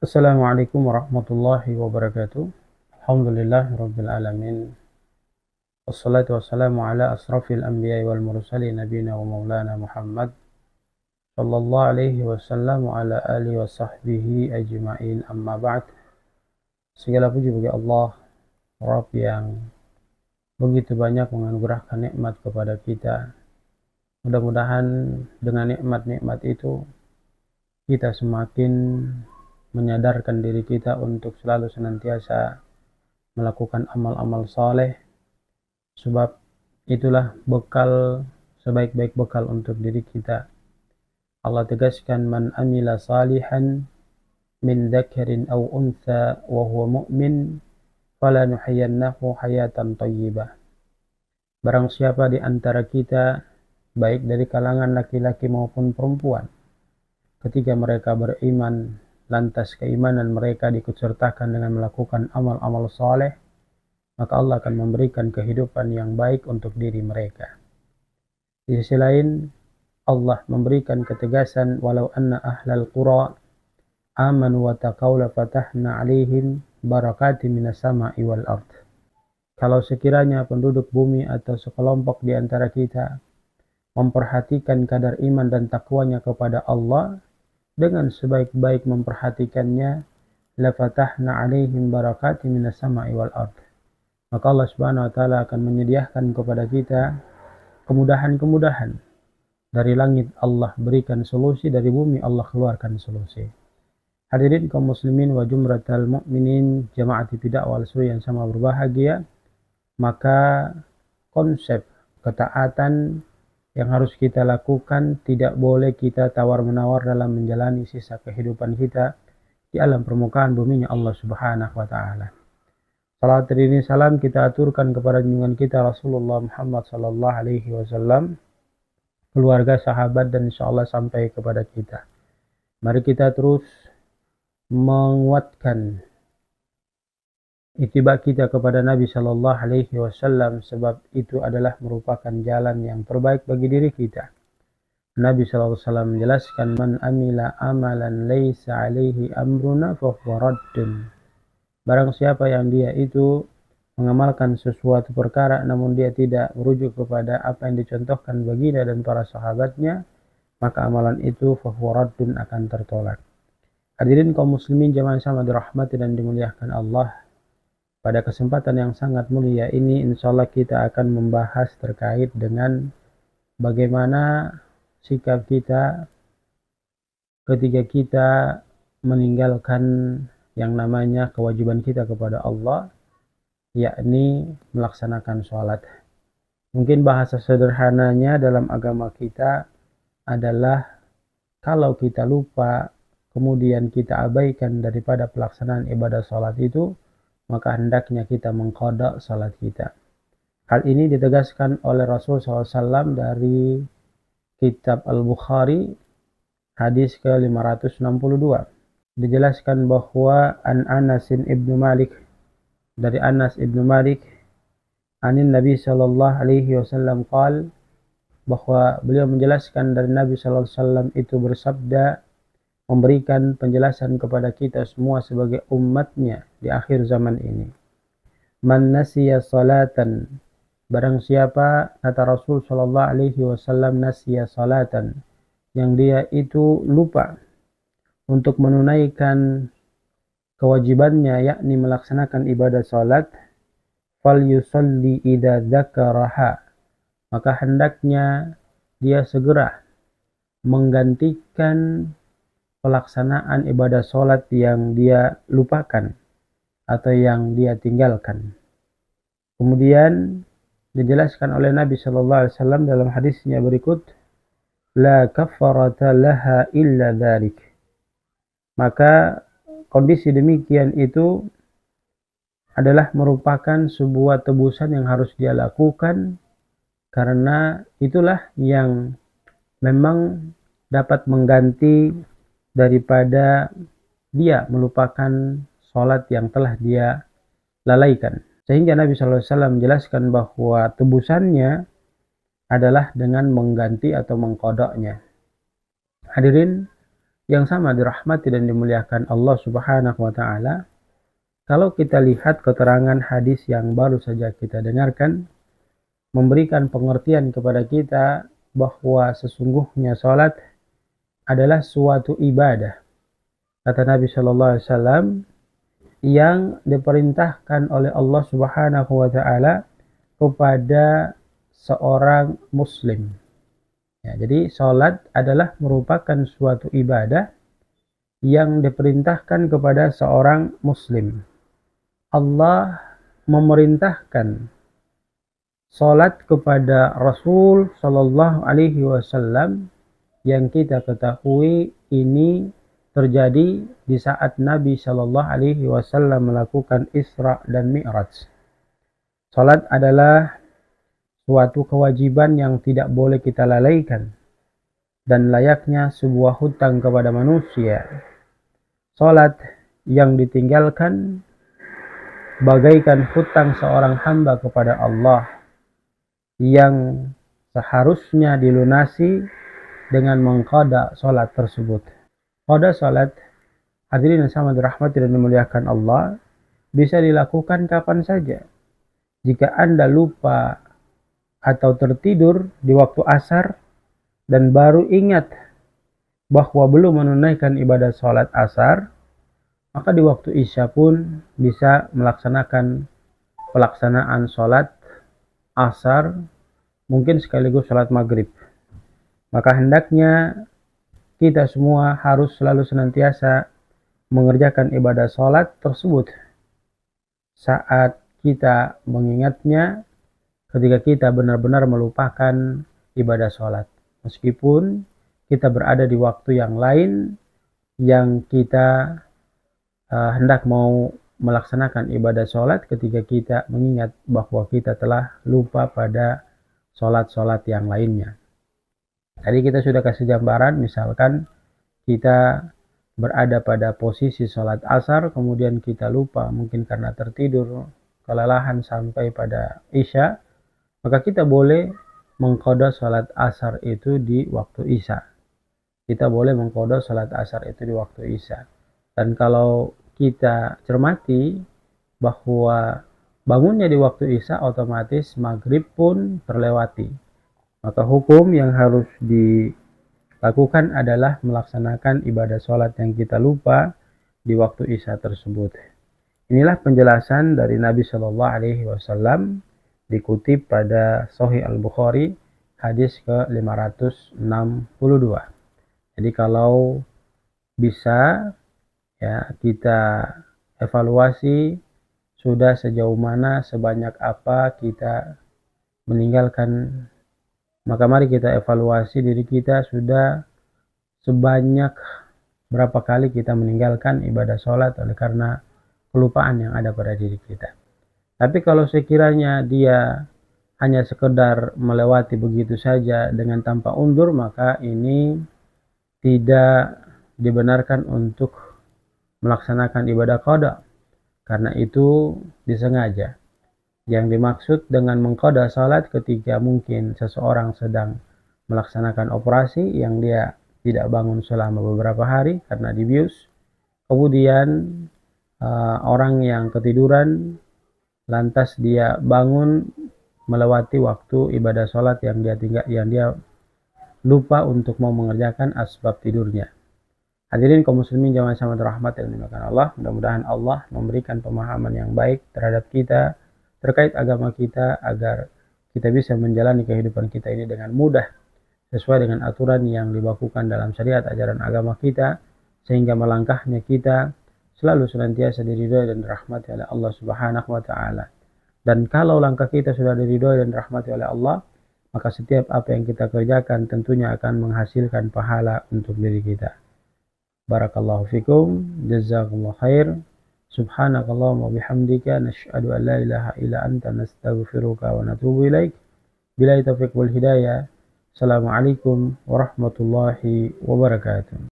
Assalamualaikum warahmatullahi wabarakatuh. Alhamdulillahirabbil alamin. Wassalatu wassalamu ala asrafil anbiya'i wal mursalin nabiyina wa maulana Muhammad sallallahu alaihi wasallam wa ala alihi wa sahbihi ajma'in, amma ba'd. Segala puji bagi Allah, Rabb yang begitu banyak menganugerahkan nikmat kepada kita. Mudah-mudahan dengan nikmat-nikmat itu kita semakin menyadarkan diri kita untuk selalu senantiasa melakukan amal-amal saleh, sebab itulah bekal, sebaik-baik bekal untuk diri kita. Allah tegaskan, man amila salihan min dzakarin aw untha wa huwa mu'min falanuhyiyannahu hayatan thayyibah. Barang siapa di antara kita, baik dari kalangan laki-laki maupun perempuan, ketika mereka beriman, lantas keimanan mereka diikutsertakan dengan melakukan amal-amal saleh, maka Allah akan memberikan kehidupan yang baik untuk diri mereka. Di sisi lain, Allah memberikan ketegasan, walau anna ahlal qura amanu wa taqaw la fatahna 'alaihim barakatin minas sama'i wal ard. Kalau sekiranya penduduk bumi atau sekelompok di antara kita memperhatikan kadar iman dan takwanya kepada Allah, dengan sebaik-baik memperhatikannya, la fatahna 'alaihim barakatin minas sama'i wal ard. Maka Allah Subhanahu wa taala akan menyediakan kepada kita kemudahan-kemudahan. Dari langit Allah berikan solusi, dari bumi Allah keluarkan solusi. Hadirin kaum muslimin wa jumratal mu'minin, jamaati bidah wal sunnah yang sama berbahagia, maka konsep ketaatan yang harus kita lakukan tidak boleh kita tawar-menawar dalam menjalani sisa kehidupan kita di alam permukaan buminya Allah Subhanahu wa taala. Salat ini salam kita aturkan kepada junjungan kita Rasulullah Muhammad sallallahu alaihi wasallam, keluarga, sahabat, dan insyaallah sampai kepada kita. Mari kita terus menguatkan ittiba kita kepada Nabi sallallahu alaihi wasallam, sebab itu adalah merupakan jalan yang terbaik bagi diri kita. Nabi sallallahu alaihi wasallam menjelaskan, man amila amalan laisa alaihi amruna fahuwa raddun. Barang siapa yang dia itu mengamalkan sesuatu perkara namun dia tidak merujuk kepada apa yang dicontohkan baginda dan para sahabatnya, maka amalan itu fahuwa raddun, akan tertolak. Hadirin kaum muslimin jamaah sama dirahmati dan dimuliakan Allah. Pada kesempatan yang sangat mulia ini, insyaallah kita akan membahas terkait dengan bagaimana sikap kita ketika kita meninggalkan yang namanya kewajiban kita kepada Allah, yakni melaksanakan sholat. Mungkin bahasa sederhananya dalam agama kita adalah, kalau kita lupa kemudian kita abaikan daripada pelaksanaan ibadah sholat itu, maka hendaknya kita mengqada salat kita. Hal ini ditegaskan oleh Rasul SAW dari kitab Al-Bukhari, hadis ke-562. Dijelaskan bahwa an Anas ibnu Malik, dari Anas ibnu Malik, anin Nabi sallallahu alaihi wasallam qal, bahwa beliau menjelaskan dari Nabi sallallahu alaihi wasallam itu bersabda, memberikan penjelasan kepada kita semua sebagai umatnya di akhir zaman ini. Man nasiya salatan, barang siapa, kata Rasul sallallahu alaihi wasallam, nasiya salatan, yang dia itu lupa untuk menunaikan kewajibannya, yakni melaksanakan ibadah salat, fal yusalli idza dzakaraha, maka hendaknya dia segera menggantikan pelaksanaan ibadah sholat yang dia lupakan atau yang dia tinggalkan. Kemudian dijelaskan oleh Nabi sallallahu alaihi wasallam dalam hadisnya berikut, la kafarata laha illa dzalik. Maka kondisi demikian itu adalah merupakan sebuah tebusan yang harus dia lakukan, karena itulah yang memang dapat mengganti daripada dia melupakan sholat yang telah dia lalaikan. Sehingga Nabi SAW menjelaskan bahwa tebusannya adalah dengan mengganti atau mengqadanya. Hadirin yang sama dirahmati dan dimuliakan Allah Subhanahu wa taala, kalau kita lihat keterangan hadis yang baru saja kita dengarkan, memberikan pengertian kepada kita bahwa sesungguhnya salat adalah suatu ibadah. Kata Nabi Shallallahu Alaihi Wasallam, yang diperintahkan oleh Allah Subhanahu wa taala kepada seorang muslim. Ya, jadi salat adalah merupakan suatu ibadah yang diperintahkan kepada seorang muslim. Allah memerintahkan salat kepada Rasul Shallallahu Alaihi Wasallam yang kita ketahui ini terjadi di saat Nabi Shallallahu Alaihi Wasallam melakukan Isra dan Mi'raj. Salat adalah suatu kewajiban yang tidak boleh kita lalaikan dan layaknya sebuah hutang kepada manusia. Salat yang ditinggalkan bagaikan hutang seorang hamba kepada Allah yang seharusnya dilunasi dengan mengqada salat tersebut. Qada salat, hadirin yang sama dirahmati dan dimuliakan Allah, bisa dilakukan kapan saja. Jika Anda lupa atau tertidur di waktu asar dan baru ingat bahwa belum menunaikan ibadah sholat asar, maka di waktu isya pun bisa melaksanakan pelaksanaan sholat asar, mungkin sekaligus sholat maghrib. Maka hendaknya kita semua harus selalu senantiasa mengerjakan ibadah sholat tersebut saat kita mengingatnya, ketika kita benar-benar melupakan ibadah sholat. Meskipun kita berada di waktu yang lain yang kita hendak mau melaksanakan ibadah sholat, ketika kita mengingat bahwa kita telah lupa pada sholat-sholat yang lainnya. Tadi kita sudah kasih gambaran, misalkan kita berada pada posisi sholat asar, kemudian kita lupa mungkin karena tertidur, kelelahan sampai pada isya, maka kita boleh mengqada salat asar itu di waktu isya. Kita boleh mengqada salat asar itu di waktu isya. Dan kalau kita cermati bahwa bangunnya di waktu isya, otomatis maghrib pun terlewati. Maka hukum yang harus dilakukan adalah melaksanakan ibadah salat yang kita lupa di waktu isya tersebut. Inilah penjelasan dari Nabi Shallallahu Alaihi Wasallam, dikutip pada Sahih Al-Bukhari hadis ke-562. Jadi kalau bisa ya kita evaluasi sudah sejauh mana, sebanyak apa kita meninggalkan, maka mari kita evaluasi diri kita sudah sebanyak berapa kali kita meninggalkan ibadah sholat oleh karena kelupaan yang ada pada diri kita. Tapi kalau sekiranya dia hanya sekedar melewati begitu saja dengan tanpa undur, maka ini tidak dibenarkan untuk melaksanakan ibadah qada, karena itu disengaja. Yang dimaksud dengan mengqada salat ketika mungkin seseorang sedang melaksanakan operasi yang dia tidak bangun selama beberapa hari karena dibius, kemudian orang yang ketiduran lantas dia bangun melewati waktu ibadah sholat yang dia lupa untuk mau mengerjakan asbab tidurnya. Hadirin kaum muslimin jamaah sama rahmat dan dimuliakan Allah, mudah-mudahan Allah memberikan pemahaman yang baik terhadap kita terkait agama kita, agar kita bisa menjalani kehidupan kita ini dengan mudah sesuai dengan aturan yang dibakukan dalam syariat ajaran agama kita, sehingga melangkahnya kita selalu senantiasa diridhoi dan dirahmati oleh Allah Subhanahu wa taala. Dan kalau langkah kita sudah diridhoi dan dirahmati oleh Allah, maka setiap apa yang kita kerjakan tentunya akan menghasilkan pahala untuk diri kita. Barakallahu fikum, jazakumullah khair. Subhanakallahumma bihamdika nasyhadu an la ilaha illa anta nastaghfiruka wa natubu ilaik. Billahi taufiq wal hidayah. Assalamualaikum warahmatullahi wabarakatuh.